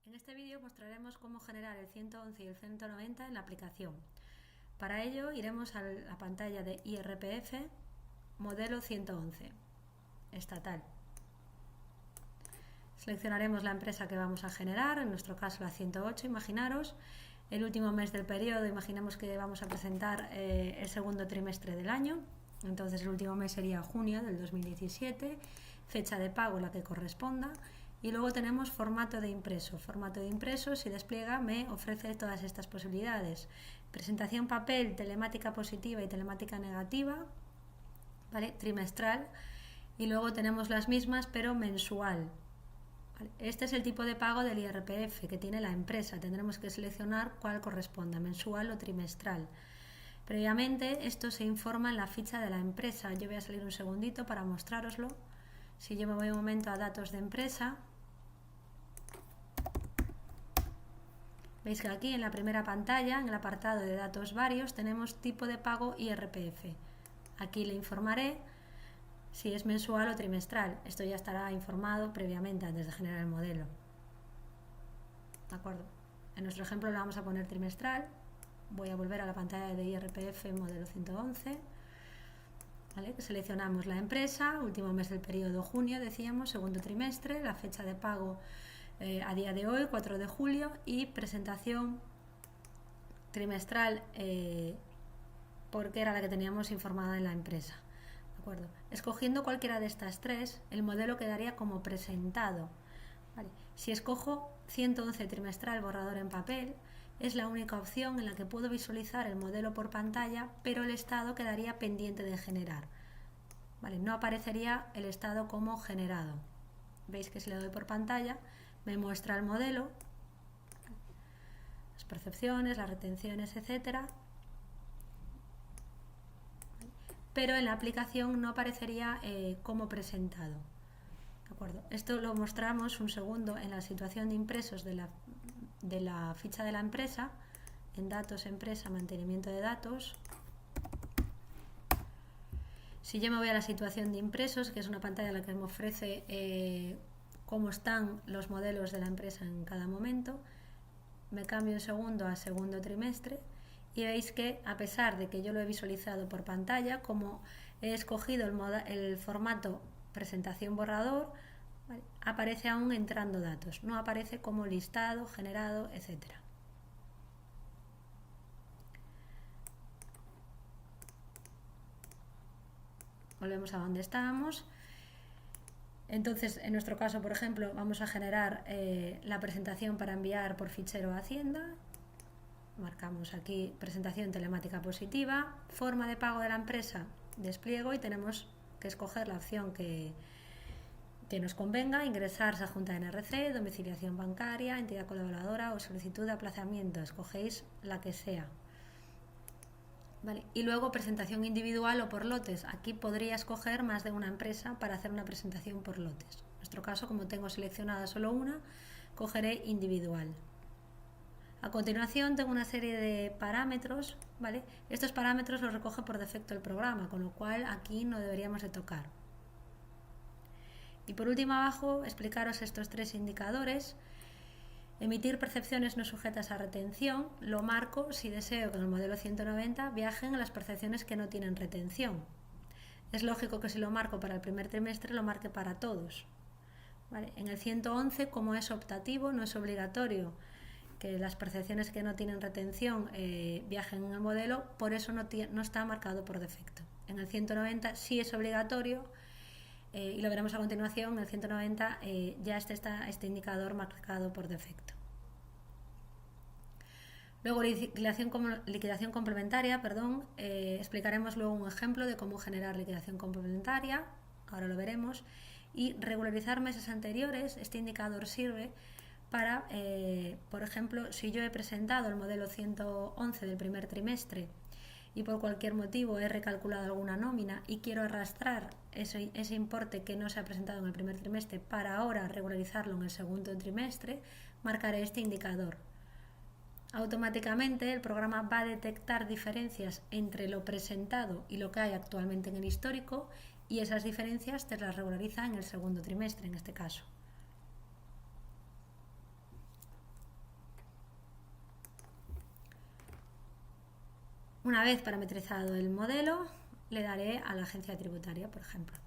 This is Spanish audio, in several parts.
En este vídeo mostraremos cómo generar el 111 y el 190 en la aplicación. Para ello iremos a la pantalla de IRPF, modelo 111, estatal. Seleccionaremos la empresa que vamos a generar, en nuestro caso la 108, imaginaros. El último mes del periodo, imaginemos que vamos a presentar el segundo trimestre del año. Entonces el último mes sería junio del 2017, fecha de pago la que corresponda. Y luego tenemos formato de impreso. Formato de impreso, si despliega, me ofrece todas estas posibilidades. Presentación papel, telemática positiva y telemática negativa, ¿vale? Trimestral. Y luego tenemos las mismas, pero mensual. ¿Vale? Este es el tipo de pago del IRPF que tiene la empresa. Tendremos que seleccionar cuál corresponda, mensual o trimestral. Previamente, esto se informa en la ficha de la empresa. Yo voy a salir un segundito para mostrároslo. Si yo me voy un momento a datos de empresa, veis que aquí en la primera pantalla, en el apartado de datos varios, tenemos tipo de pago IRPF. Aquí le informaré si es mensual o trimestral. Esto ya estará informado previamente antes de generar el modelo. ¿De acuerdo? En nuestro ejemplo le vamos a poner trimestral. Voy a volver a la pantalla de IRPF modelo 111. ¿Vale? Seleccionamos la empresa, último mes del periodo junio, decíamos, segundo trimestre, la fecha de pago a día de hoy, 4 de julio, y presentación trimestral porque era la que teníamos informada en la empresa. ¿De acuerdo? Escogiendo cualquiera de estas tres, el modelo quedaría como presentado. ¿Vale? Si escojo 111 trimestral borrador en papel, es la única opción en la que puedo visualizar el modelo por pantalla, pero el estado quedaría pendiente de generar. ¿Vale? No aparecería el estado como generado. Veis que si le doy por pantalla, me muestra el modelo, las percepciones, las retenciones, etcétera. Pero en la aplicación no aparecería como presentado. ¿De acuerdo? Esto lo mostramos un segundo en la situación de impresos de la ficha de la empresa, en datos, empresa, mantenimiento de datos. Si yo me voy a la situación de impresos, que es una pantalla en la que me ofrece cómo están los modelos de la empresa en cada momento, me cambio un segundo a segundo trimestre y veis que a pesar de que yo lo he visualizado por pantalla, como he escogido el formato presentación borrador, ¿vale? Aparece aún entrando datos, no aparece como listado, generado, etcétera. Volvemos a donde estábamos. Entonces, en nuestro caso, por ejemplo, vamos a generar la presentación para enviar por fichero a Hacienda. Marcamos aquí presentación telemática positiva, forma de pago de la empresa, despliego y tenemos que escoger la opción que nos convenga, ingresar se adjunta NRC, domiciliación bancaria, entidad colaboradora o solicitud de aplazamiento. Escogéis la que sea. ¿Vale? Y luego presentación individual o por lotes. Aquí podría escoger más de una empresa para hacer una presentación por lotes. En nuestro caso, como tengo seleccionada solo una, cogeré individual. A continuación tengo una serie de parámetros, ¿vale? Estos parámetros los recoge por defecto el programa, con lo cual aquí no deberíamos de tocar. Y por último abajo explicaros estos tres indicadores. Emitir percepciones no sujetas a retención, lo marco si deseo que en el modelo 190 viajen las percepciones que no tienen retención. Es lógico que si lo marco para el primer trimestre lo marque para todos. ¿Vale? En el 111, como es optativo, no es obligatorio que las percepciones que no tienen retención viajen en el modelo, por eso no está marcado por defecto. En el 190 sí es obligatorio y lo veremos a continuación. En el 190 ya está este indicador marcado por defecto. Luego liquidación complementaria, explicaremos luego un ejemplo de cómo generar liquidación complementaria, ahora lo veremos, y regularizar meses anteriores. Este indicador sirve para, por ejemplo, si yo he presentado el modelo 111 del primer trimestre y por cualquier motivo he recalculado alguna nómina y quiero arrastrar ese importe que no se ha presentado en el primer trimestre para ahora regularizarlo en el segundo trimestre, marcaré este indicador. Automáticamente el programa va a detectar diferencias entre lo presentado y lo que hay actualmente en el histórico y esas diferencias te las regulariza en el segundo trimestre en este caso. Una vez parametrizado el modelo, le daré a la agencia tributaria, por ejemplo.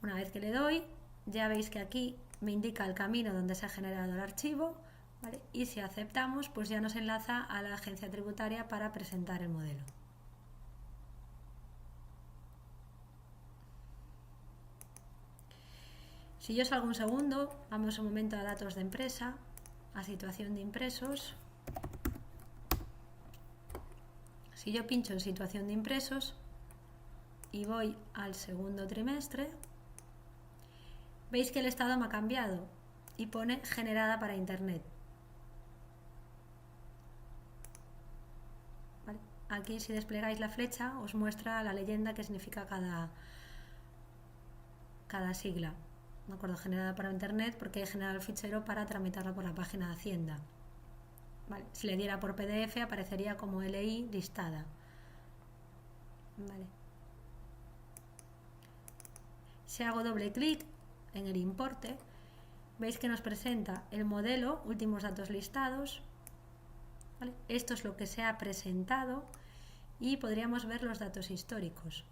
Una vez que le doy, ya veis que aquí me indica el camino donde se ha generado el archivo, ¿vale? Y si aceptamos, pues ya nos enlaza a la agencia tributaria para presentar el modelo. Si yo salgo un segundo, vamos un momento a datos de empresa, a situación de impresos. Si yo pincho en situación de impresos y voy al segundo trimestre, veis que el estado me ha cambiado y pone generada para internet. ¿Vale? Aquí, si desplegáis la flecha, os muestra la leyenda que significa cada sigla. Me acuerdo, generada para internet porque he generado el fichero para tramitarlo por la página de Hacienda. Vale. Si le diera por PDF aparecería como LI listada. Vale. Si hago doble clic en el importe, veis que nos presenta el modelo, últimos datos listados. ¿Vale? Esto es lo que se ha presentado y podríamos ver los datos históricos,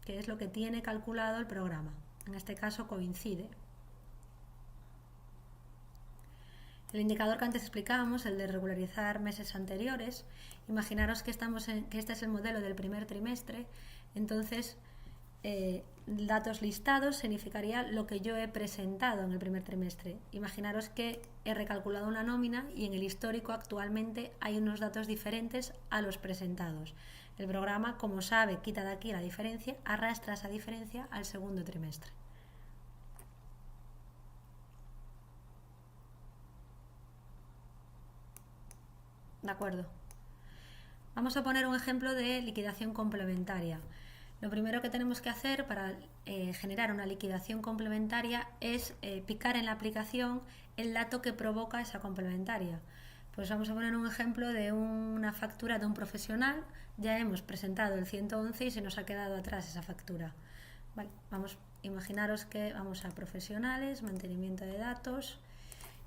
que es lo que tiene calculado el programa. En este caso coincide. El indicador que antes explicábamos, el de regularizar meses anteriores, imaginaros que este es el modelo del primer trimestre, entonces datos listados significaría lo que yo he presentado en el primer trimestre. Imaginaros que he recalculado una nómina y en el histórico actualmente hay unos datos diferentes a los presentados. El programa, como sabe, quita de aquí la diferencia, arrastra esa diferencia al segundo trimestre. ¿De acuerdo? Vamos a poner un ejemplo de liquidación complementaria. Lo primero que tenemos que hacer para generar una liquidación complementaria es picar en la aplicación el dato que provoca esa complementaria. Pues vamos a poner un ejemplo de una factura de un profesional. Ya hemos presentado el 111 y se nos ha quedado atrás esa factura. Vale, imaginaros que vamos a profesionales, mantenimiento de datos,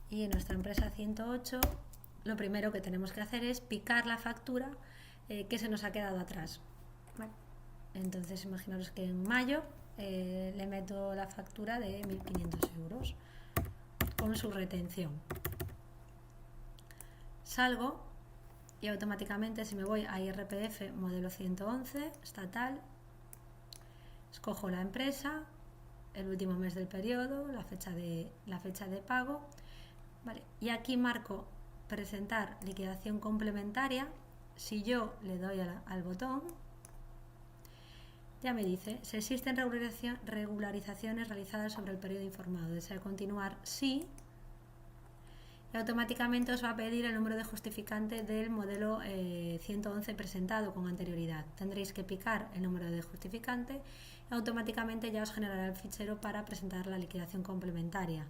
y en nuestra empresa 108 lo primero que tenemos que hacer es picar la factura que se nos ha quedado atrás. Vale. Entonces imaginaros que en mayo le meto la factura de 1.500 euros con su retención. Salgo y automáticamente, si me voy a IRPF modelo 111 estatal, escojo la empresa, el último mes del periodo, la fecha de pago, ¿vale? Y aquí marco presentar liquidación complementaria. Si yo le doy al botón, ya me dice, si existen regularizaciones realizadas sobre el periodo informado, desea continuar, sí, y automáticamente os va a pedir el número de justificante del modelo 111 presentado con anterioridad. Tendréis que picar el número de justificante y automáticamente ya os generará el fichero para presentar la liquidación complementaria.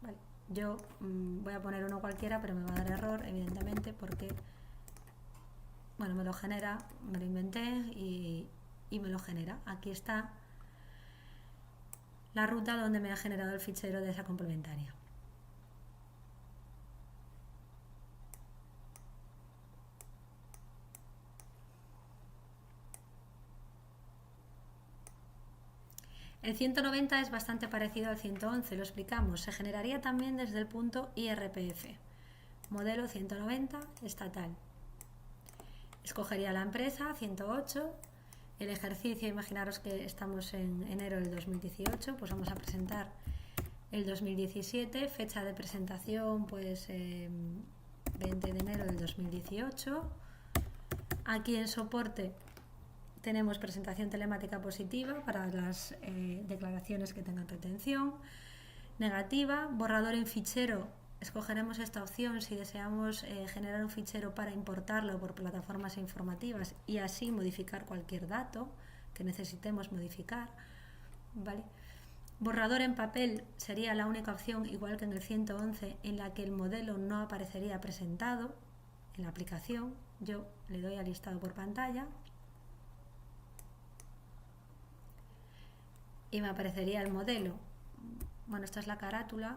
Vale. Yo voy a poner uno cualquiera, pero me va a dar error, evidentemente, porque bueno, me lo genera, me lo inventé y me lo genera. Aquí está la ruta donde me ha generado el fichero de esa complementaria. El 190 es bastante parecido al 111, lo explicamos. Se generaría también desde el punto IRPF. Modelo 190 estatal. Escogería la empresa 108. El ejercicio, imaginaros que estamos en enero del 2018, pues vamos a presentar el 2017. Fecha de presentación, pues 20 de enero del 2018. Aquí en soporte tenemos presentación telemática positiva para las declaraciones que tengan retención. Negativa, borrador en fichero. Escogeremos esta opción si deseamos generar un fichero para importarlo por plataformas informativas y así modificar cualquier dato que necesitemos modificar. ¿Vale? Borrador en papel sería la única opción, igual que en el 111, en la que el modelo no aparecería presentado en la aplicación. Yo le doy a listado por pantalla y me aparecería el modelo. Bueno, esta es la carátula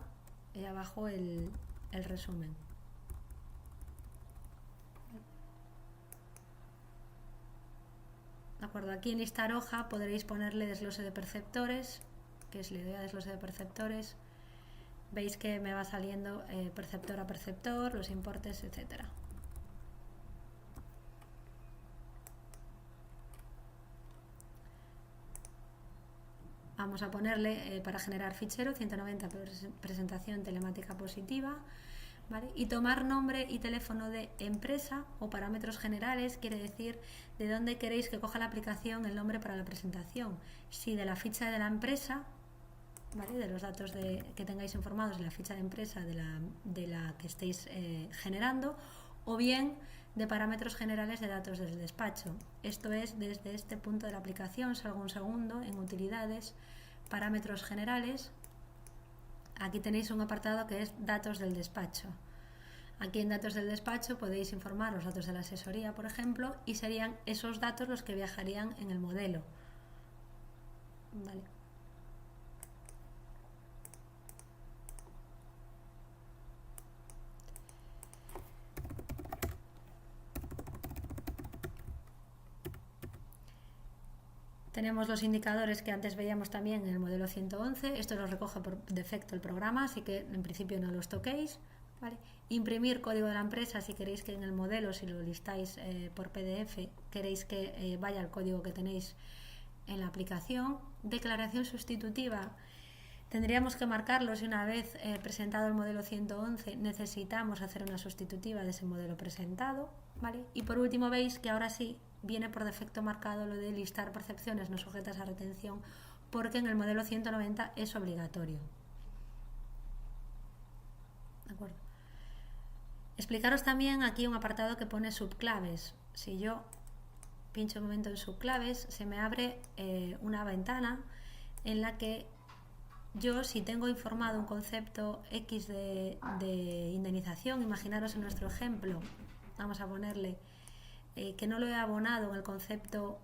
y abajo el resumen. ¿De acuerdo? Aquí en listar hoja podréis ponerle desglose de perceptores, que es la idea de desglose de perceptores. Veis que me va saliendo perceptor a perceptor, los importes, etcétera. Vamos a ponerle para generar fichero 190 presentación telemática positiva, ¿vale? Y tomar nombre y teléfono de empresa o parámetros generales quiere decir de dónde queréis que coja la aplicación el nombre para la presentación. Si de la ficha de la empresa, ¿vale? De los datos que tengáis informados de la ficha de empresa de la que estéis generando, o bien de parámetros generales de datos del despacho. Esto es desde este punto de la aplicación. Salgo un segundo en utilidades, parámetros generales. Aquí tenéis un apartado que es datos del despacho. Aquí en datos del despacho podéis informar los datos de la asesoría, por ejemplo, y serían esos datos los que viajarían en el modelo. Vale. Tenemos los indicadores que antes veíamos también en el modelo 111. Esto los recoge por defecto el programa, así que en principio no los toquéis. ¿Vale? Imprimir código de la empresa si queréis que en el modelo, si lo listáis por PDF, queréis que vaya el código que tenéis en la aplicación. Declaración sustitutiva. Tendríamos que marcarlo si una vez presentado el modelo 111 necesitamos hacer una sustitutiva de ese modelo presentado. ¿Vale? Y por último veis que ahora sí viene por defecto marcado lo de listar percepciones no sujetas a retención, porque en el modelo 190 es obligatorio. ¿De acuerdo? Explicaros también aquí un apartado que pone subclaves. Si yo pincho un momento en subclaves, se me abre una ventana en la que yo, si tengo informado un concepto X de indemnización, imaginaros en nuestro ejemplo, vamos a ponerle que no lo he abonado en el concepto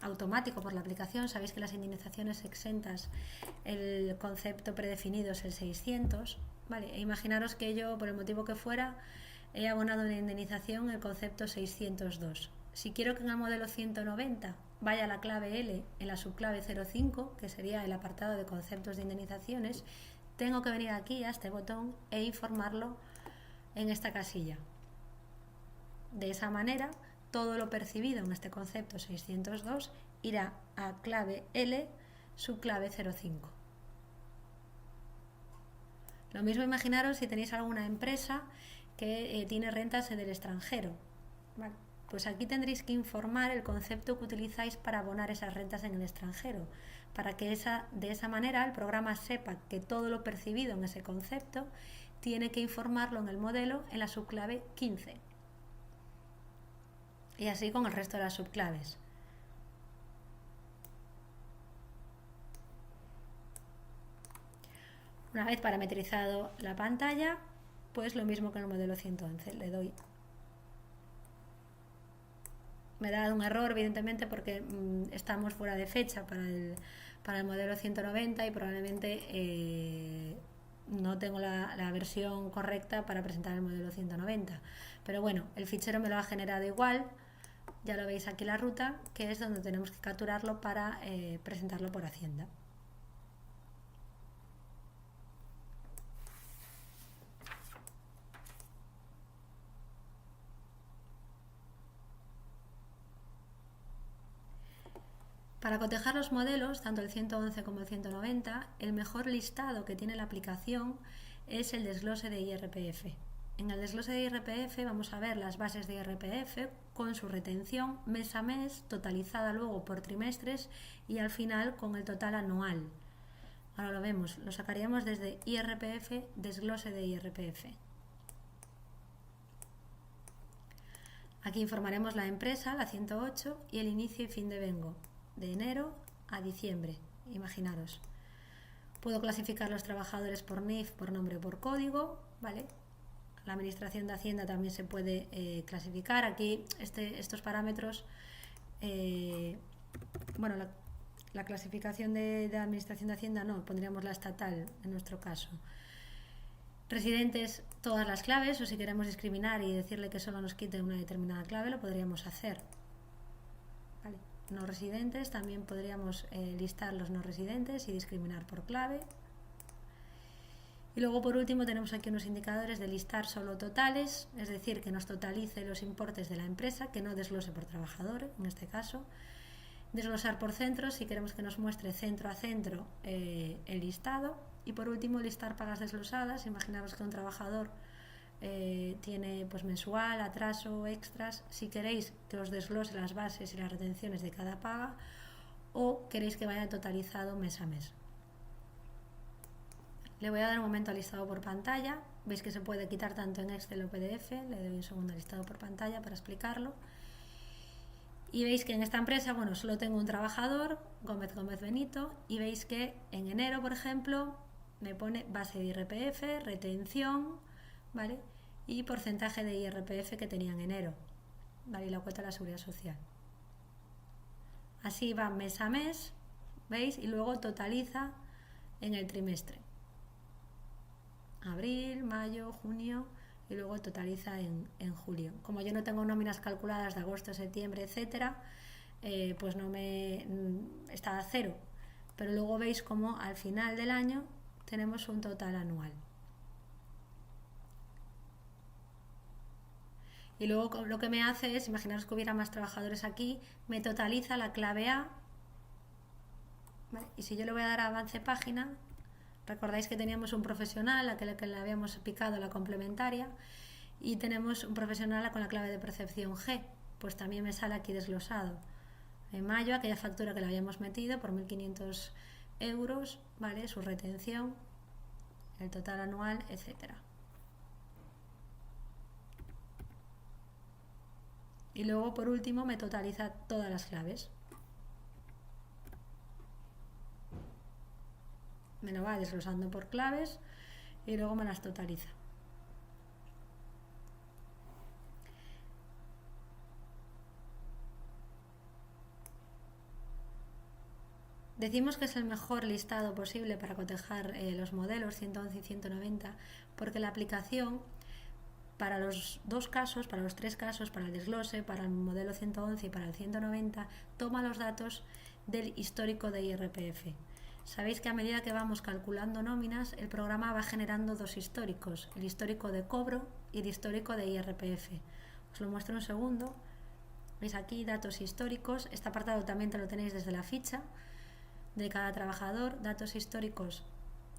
automático por la aplicación. Sabéis que las indemnizaciones exentas, el concepto predefinido es el 600, ¿vale? E imaginaros que yo, por el motivo que fuera, he abonado una indemnización en el concepto 602. Si quiero que en el modelo 190 vaya la clave L en la subclave 05, que sería el apartado de conceptos de indemnizaciones, tengo que venir aquí a este botón e informarlo en esta casilla. De esa manera, todo lo percibido en este concepto 602 irá a clave L, subclave 05. Lo mismo imaginaros si tenéis alguna empresa que tiene rentas en el extranjero. Vale. Pues aquí tendréis que informar el concepto que utilizáis para abonar esas rentas en el extranjero, para que de esa manera el programa sepa que todo lo percibido en ese concepto tiene que informarlo en el modelo en la subclave 15. Y así con el resto de las subclaves. Una vez parametrizado la pantalla, pues lo mismo que en el modelo 111. Le doy. Me da un error, evidentemente, porque estamos fuera de fecha para el modelo 190 y probablemente no tengo la versión correcta para presentar el modelo 190. Pero bueno, el fichero me lo ha generado igual. Ya lo veis aquí la ruta, que es donde tenemos que capturarlo para presentarlo por Hacienda. Para cotejar los modelos, tanto el 111 como el 190, el mejor listado que tiene la aplicación es el desglose de IRPF. En el desglose de IRPF vamos a ver las bases de IRPF con su retención mes a mes, totalizada luego por trimestres y al final con el total anual. Ahora lo vemos, lo sacaríamos desde IRPF, desglose de IRPF. Aquí informaremos la empresa, la 108, y el inicio y fin de vengo, de enero a diciembre, imaginaros. Puedo clasificar los trabajadores por NIF, por nombre o por código, ¿vale? La Administración de Hacienda también se puede clasificar. Aquí estos parámetros, bueno, la clasificación de Administración de Hacienda no, pondríamos la estatal en nuestro caso. Residentes, todas las claves, o si queremos discriminar y decirle que solo nos quite una determinada clave, lo podríamos hacer. ¿vale? No residentes, también podríamos listar los no residentes y discriminar por clave. Y luego por último tenemos aquí unos indicadores de listar solo totales, es decir, que nos totalice los importes de la empresa, que no desglose por trabajador en este caso. Desglosar por centros, si queremos que nos muestre centro a centro el listado. Y por último listar pagas desglosadas, imaginaos que un trabajador tiene pues mensual, atraso, extras, si queréis que os desglose las bases y las retenciones de cada paga o queréis que vaya totalizado mes a mes. Le voy a dar un momento al listado por pantalla, veis que se puede quitar tanto en Excel o PDF, le doy un segundo al listado por pantalla para explicarlo. Y veis que en esta empresa, bueno, solo tengo un trabajador, Gómez Benito, y veis que en enero, por ejemplo, me pone base de IRPF, retención, ¿vale? Y porcentaje de IRPF que tenía en enero, ¿vale? Y la cuota de la Seguridad Social. Así va mes a mes, ¿veis? Y luego totaliza en el trimestre. Abril, mayo, junio y luego totaliza en julio. Como yo no tengo nóminas calculadas de agosto, septiembre, etcétera, pues no me está a cero. Pero luego veis como al final del año tenemos un total anual. Y luego lo que me hace es, imaginaros que hubiera más trabajadores aquí, me totaliza la clave A, ¿vale? Y si yo le voy a dar a avance página, recordáis que teníamos un profesional a que le habíamos picado la complementaria y tenemos un profesional con la clave de percepción G, pues también me sale aquí desglosado. En mayo, aquella factura que le habíamos metido por 1.500 euros, ¿vale? Su retención, el total anual, etcétera. Y luego, por último, me totaliza todas las claves. Me lo va desglosando por claves y luego me las totaliza. Decimos que es el mejor listado posible para cotejar los modelos 111 y 190 porque la aplicación para los dos casos, para los tres casos, para el desglose, para el modelo 111 y para el 190, toma los datos del histórico de IRPF. Sabéis que a medida que vamos calculando nóminas, el programa va generando dos históricos, el histórico de cobro y el histórico de IRPF. Os lo muestro un segundo. Veis aquí datos históricos, este apartado también te lo tenéis desde la ficha de cada trabajador, datos históricos,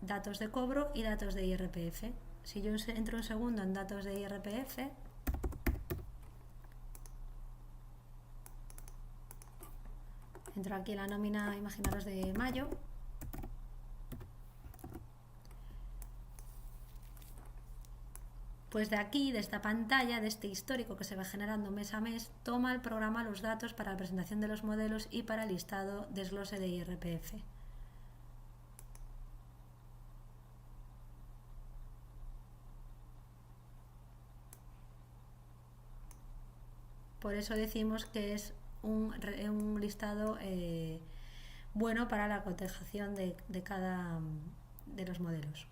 datos de cobro y datos de IRPF. Si yo entro un segundo en datos de IRPF, entro aquí en la nómina, imaginaros, de mayo, pues de aquí, de esta pantalla, de este histórico que se va generando mes a mes, toma el programa los datos para la presentación de los modelos y para el listado desglose de IRPF. Por eso decimos que es un listado bueno para la cotejación de cada de los modelos.